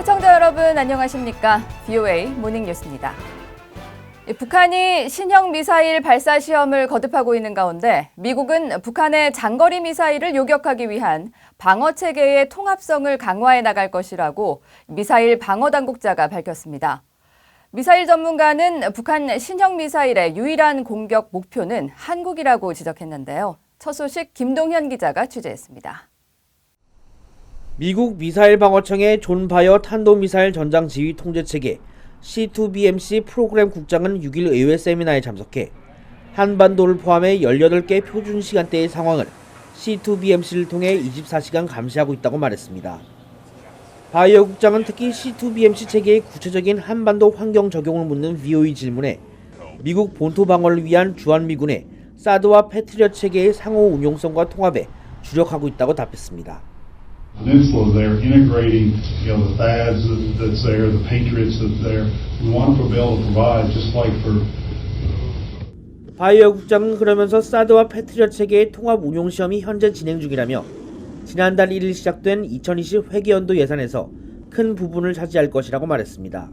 시청자 여러분 안녕하십니까? VOA 모닝뉴스입니다. 북한이 신형 미사일 발사 시험을 거듭하고 있는 가운데 미국은 북한의 장거리 미사일을 요격하기 위한 방어 체계의 통합성을 강화해 나갈 것이라고 미사일 방어 당국자가 밝혔습니다. 미사일 전문가는 북한 신형 미사일의 유일한 공격 목표는 한국이라고 지적했는데요. 첫 소식 김동현 기자가 취재했습니다. 미국 미사일방어청의 존 바이어 탄도미사일 전장지휘 통제체계 C2BMC 프로그램 국장은 6일 의회 세미나에 참석해 한반도를 포함해 18개 표준 시간대의 상황을 C2BMC를 통해 24시간 감시하고 있다고 말했습니다. 바이어 국장은 특히 C2BMC 체계의 구체적인 한반도 환경 적용을 묻는 VOA 질문에 미국 본토 방어를 위한 주한미군의 사드와 패트리엇 체계의 상호 운용성과 통합에 주력하고 있다고 답했습니다. Peninsula there, integrating, the THAADs that's there, the Patriots that's there. We want to be able to provide, just like for. 바이어 국장은 그러면서 사드와 패트리엇 체계의 통합 운용 시험이 현재 진행 중이라며 지난달 1일 시작된 2020 회계연도 예산에서 큰 부분을 차지할 것이라고 말했습니다.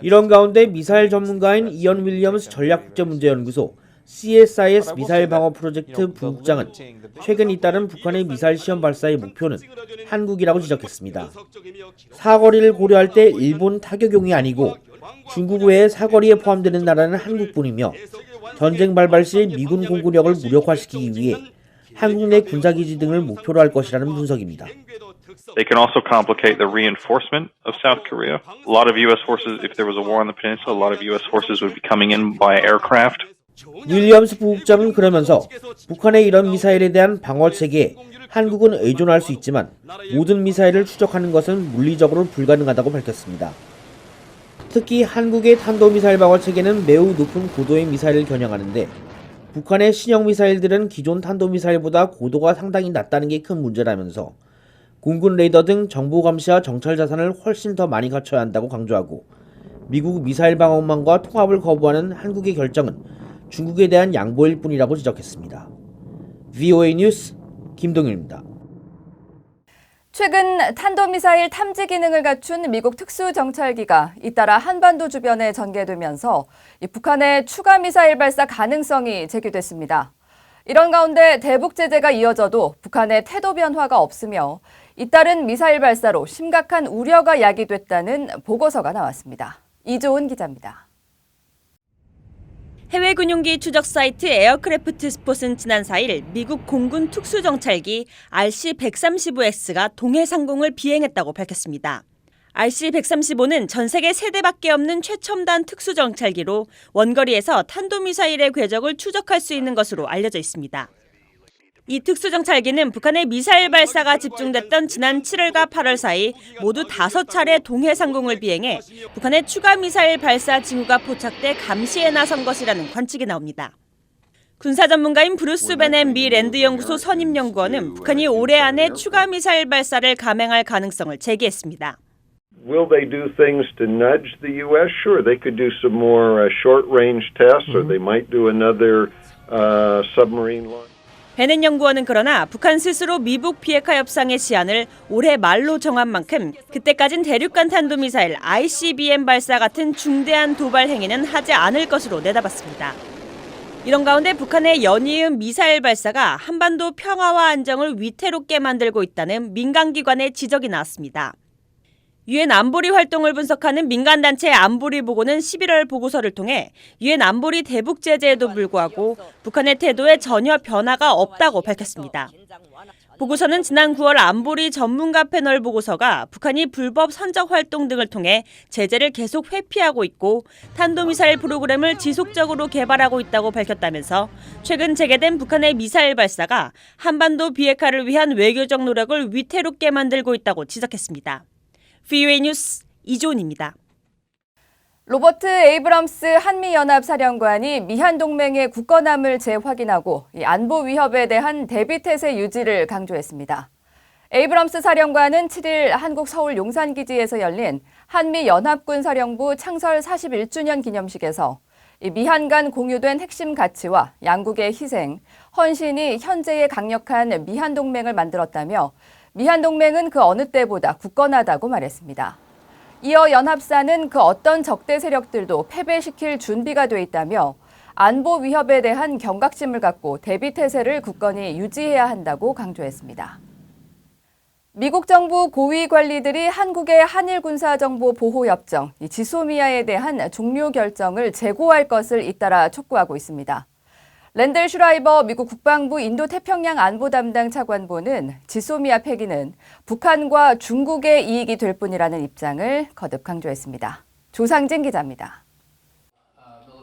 이런 가운데 미사일 전문가인 이언 윌리엄스 전략국제문제연구소 CSIS 미사일 방어 프로젝트 부국장은 최근 잇따른 북한의 미사일 시험 발사의 목표는 한국이라고 지적했습니다. 사거리를 고려할 때 일본 타격용이 아니고 중국 외에 사거리에 포함되는 나라는 한국뿐이며 전쟁 발발 시 미군 공군력을 무력화시키기 위해 한국 내 군사기지 등을 목표로 할 것이라는 분석입니다. They can also complicate the reinforcement of South Korea. A lot of U.S. forces, if there was a war on the peninsula, a lot of U.S. forces would be coming in by aircraft. 윌리엄스 부국장은 그러면서 북한의 이런 미사일에 대한 방어 체계에 한국은 의존할 수 있지만 모든 미사일을 추적하는 것은 물리적으로 불가능하다고 밝혔습니다. 특히 한국의 탄도미사일 방어 체계는 매우 높은 고도의 미사일을 겨냥하는데 북한의 신형 미사일들은 기존 탄도미사일보다 고도가 상당히 낮다는 게 큰 문제라면서 공군 레이더 등 정보 감시와 정찰 자산을 훨씬 더 많이 갖춰야 한다고 강조하고 미국 미사일 방어망과 통합을 거부하는 한국의 결정은 중국에 대한 양보일 뿐이라고 지적했습니다. VOA 뉴스 김동윤입니다. 최근 탄도미사일 탐지 기능을 갖춘 미국 특수정찰기가 잇따라 한반도 주변에 전개되면서 북한의 추가 미사일 발사 가능성이 제기됐습니다. 이런 가운데 대북 제재가 이어져도 북한의 태도 변화가 없으며 잇따른 미사일 발사로 심각한 우려가 야기됐다는 보고서가 나왔습니다. 이조은 기자입니다. 해외 군용기 추적 사이트 에어크래프트 스폿은 지난 4일 미국 공군 특수정찰기 RC-135X가 동해 상공을 비행했다고 밝혔습니다. RC-135는 전 세계 3대밖에 없는 최첨단 특수정찰기로 원거리에서 탄도미사일의 궤적을 추적할 수 있는 것으로 알려져 있습니다. 이 특수정찰기는 북한의 미사일 발사가 집중됐던 지난 7월과 8월 사이 모두 5차례 동해 상공을 비행해 북한의 추가 미사일 발사 징후가 포착돼 감시에 나선 것이라는 관측이 나옵니다. 군사 전문가인 브루스 베넨 미 랜드 연구소 선임 연구원은 북한이 올해 안에 추가 미사일 발사를 감행할 가능성을 제기했습니다. Will they do things to nudge the U.S.? Sure, they could do some more short-range tests, or they might do another submarine launch. 베넨 연구원은 그러나 북한 스스로 미북 비핵화 협상의 시한을 올해 말로 정한 만큼 그때까진 대륙간 탄도미사일 ICBM 발사 같은 중대한 도발 행위는 하지 않을 것으로 내다봤습니다. 이런 가운데 북한의 연이은 미사일 발사가 한반도 평화와 안정을 위태롭게 만들고 있다는 민간기관의 지적이 나왔습니다. 유엔 안보리 활동을 분석하는 민간단체 안보리 보고는 11월 보고서를 통해 유엔 안보리 대북 제재에도 불구하고 북한의 태도에 전혀 변화가 없다고 밝혔습니다. 보고서는 지난 9월 안보리 전문가 패널 보고서가 북한이 불법 선적 활동 등을 통해 제재를 계속 회피하고 있고 탄도미사일 프로그램을 지속적으로 개발하고 있다고 밝혔다면서 최근 재개된 북한의 미사일 발사가 한반도 비핵화를 위한 외교적 노력을 위태롭게 만들고 있다고 지적했습니다. VOA 뉴스 이조은입니다. 로버트 에이브럼스 한미연합사령관이 미한동맹의 굳건함을 재확인하고 안보 위협에 대한 대비태세 유지를 강조했습니다. 에이브럼스 사령관은 7일 한국 서울 용산기지에서 열린 한미연합군 사령부 창설 41주년 기념식에서 미한 간 공유된 핵심 가치와 양국의 희생, 헌신이 현재의 강력한 미한 동맹을 만들었다며 미한 동맹은 그 어느 때보다 굳건하다고 말했습니다. 이어 연합사는 그 어떤 적대 세력들도 패배시킬 준비가 돼 있다며 안보 위협에 대한 경각심을 갖고 대비 태세를 굳건히 유지해야 한다고 강조했습니다. 미국 정부 고위 관리들이 한국의 한일 군사 정보 보호 협정 지소미아에 대한 종료 결정을 재고할 것을 잇따라 촉구하고 있습니다. 랜델 슈라이버 미국 국방부 인도태평양 안보 담당 차관보는 지소미아 폐기는 북한과 중국의 이익이 될 뿐이라는 입장을 거듭 강조했습니다. 조상진 기자입니다.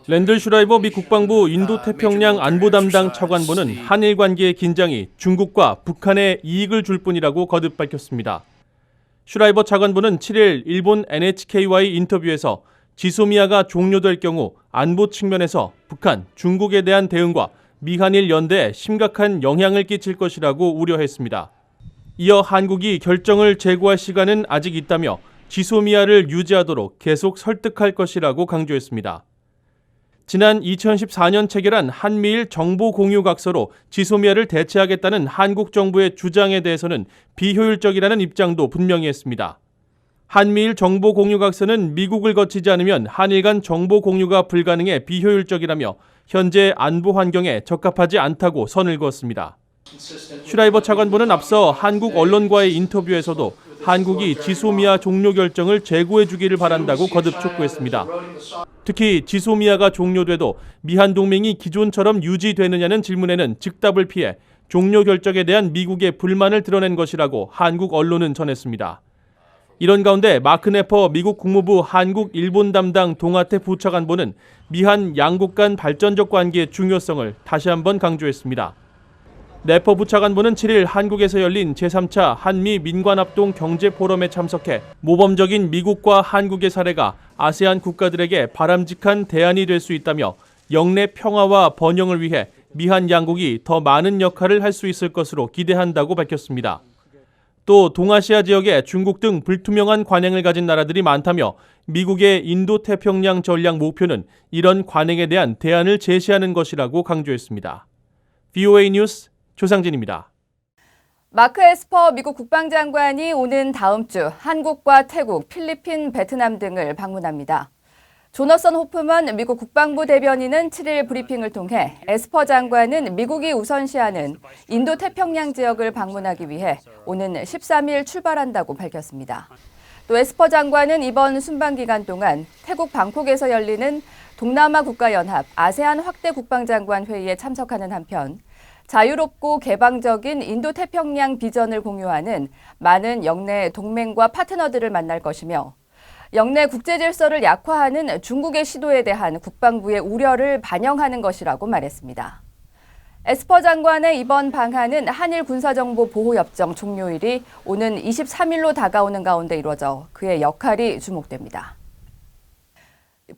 랜델 슈라이버 미 국방부 인도태평양 안보 담당 차관보는 한일 관계의 긴장이 중국과 북한에 이익을 줄 뿐이라고 거듭 밝혔습니다. 슈라이버 차관보는 7일 일본 NHK와의 인터뷰에서 지소미아가 종료될 경우 안보 측면에서 북한, 중국에 대한 대응과 미한일 연대에 심각한 영향을 끼칠 것이라고 우려했습니다. 이어 한국이 결정을 재고할 시간은 아직 있다며 지소미아를 유지하도록 계속 설득할 것이라고 강조했습니다. 지난 2014년 체결한 한미일 정보공유각서로 지소미아를 대체하겠다는 한국 정부의 주장에 대해서는 비효율적이라는 입장도 분명히 했습니다. 한미일 정보공유각서는 미국을 거치지 않으면 한일 간 정보공유가 불가능해 비효율적이라며 현재 안보 환경에 적합하지 않다고 선을 그었습니다. 슈라이버 차관보는 앞서 한국 언론과의 인터뷰에서도 한국이 지소미아 종료 결정을 재고해 주기를 바란다고 거듭 촉구했습니다. 특히 지소미아가 종료돼도 미한 동맹이 기존처럼 유지되느냐는 질문에는 즉답을 피해 종료 결정에 대한 미국의 불만을 드러낸 것이라고 한국 언론은 전했습니다. 이런 가운데 마크 네퍼 미국 국무부 한국-일본 담당 동아태 부차관보는 미한 양국 간 발전적 관계의 중요성을 다시 한번 강조했습니다. 네퍼 부차관보는 7일 한국에서 열린 제3차 한미 민관합동 경제포럼에 참석해 모범적인 미국과 한국의 사례가 아세안 국가들에게 바람직한 대안이 될 수 있다며 영내 평화와 번영을 위해 미한 양국이 더 많은 역할을 할 수 있을 것으로 기대한다고 밝혔습니다. 또 동아시아 지역에 중국 등 불투명한 관행을 가진 나라들이 많다며 미국의 인도태평양 전략 목표는 이런 관행에 대한 대안을 제시하는 것이라고 강조했습니다. VOA 뉴스 조상진입니다. 마크 에스퍼 미국 국방장관이 오는 다음 주 한국과 태국, 필리핀, 베트남 등을 방문합니다. 조너선 호프먼 미국 국방부 대변인은 7일 브리핑을 통해 에스퍼 장관은 미국이 우선시하는 인도태평양 지역을 방문하기 위해 오는 13일 출발한다고 밝혔습니다. 또 에스퍼 장관은 이번 순방 기간 동안 태국 방콕에서 열리는 동남아 국가연합 아세안 확대 국방장관 회의에 참석하는 한편 자유롭고 개방적인 인도태평양 비전을 공유하는 많은 영내 동맹과 파트너들을 만날 것이며 영내 국제 질서를 약화하는 중국의 시도에 대한 국방부의 우려를 반영하는 것이라고 말했습니다. 에스퍼 장관의 이번 방한은 한일 군사정보 보호협정 종료일이 오는 23일로 다가오는 가운데 이루어져 그의 역할이 주목됩니다.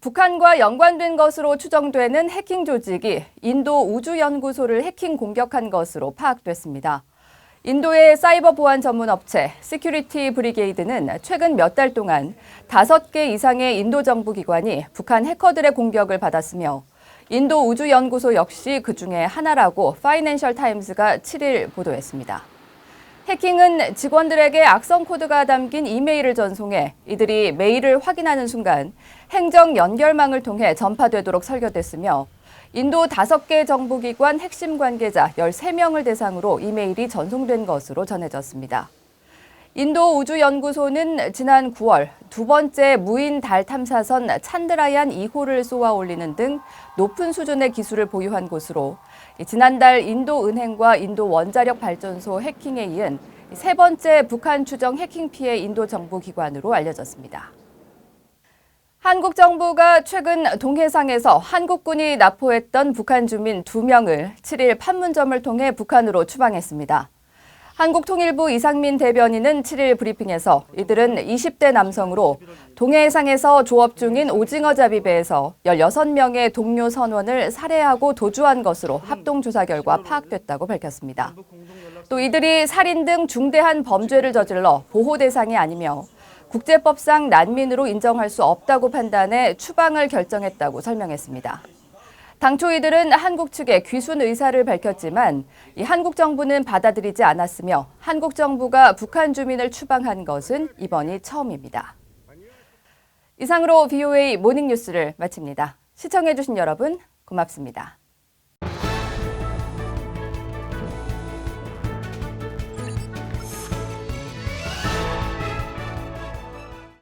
북한과 연관된 것으로 추정되는 해킹 조직이 인도 우주연구소를 해킹 공격한 것으로 파악됐습니다. 인도의 사이버 보안 전문 업체 시큐리티 브리게이드는 최근 몇 달 동안 5개 이상의 인도 정부 기관이 북한 해커들의 공격을 받았으며 인도 우주연구소 역시 그중에 하나라고 파이낸셜 타임스가 7일 보도했습니다. 해킹은 직원들에게 악성 코드가 담긴 이메일을 전송해 이들이 메일을 확인하는 순간 행정 연결망을 통해 전파되도록 설계됐으며 인도 5개 정부기관 핵심 관계자 13명을 대상으로 이메일이 전송된 것으로 전해졌습니다. 인도 우주연구소는 지난 9월 두 번째 무인 달 탐사선 찬드라얀 2호를 쏘아 올리는 등 높은 수준의 기술을 보유한 곳으로 지난달 인도 은행과 인도 원자력 발전소 해킹에 이은 세 번째 북한 추정 해킹 피해 인도 정부기관으로 알려졌습니다. 한국 정부가 최근 동해상에서 한국군이 납포했던 북한 주민 2명을 7일 판문점을 통해 북한으로 추방했습니다. 한국통일부 이상민 대변인은 7일 브리핑에서 이들은 20대 남성으로 동해상에서 조업 중인 오징어잡이 배에서 16명의 동료 선원을 살해하고 도주한 것으로 합동조사 결과 파악됐다고 밝혔습니다. 또 이들이 살인 등 중대한 범죄를 저질러 보호 대상이 아니며 국제법상 난민으로 인정할 수 없다고 판단해 추방을 결정했다고 설명했습니다. 당초 이들은 한국 측에 귀순 의사를 밝혔지만 이 한국 정부는 받아들이지 않았으며 한국 정부가 북한 주민을 추방한 것은 이번이 처음입니다. 이상으로 VOA 모닝뉴스를 마칩니다. 시청해주신 여러분 고맙습니다.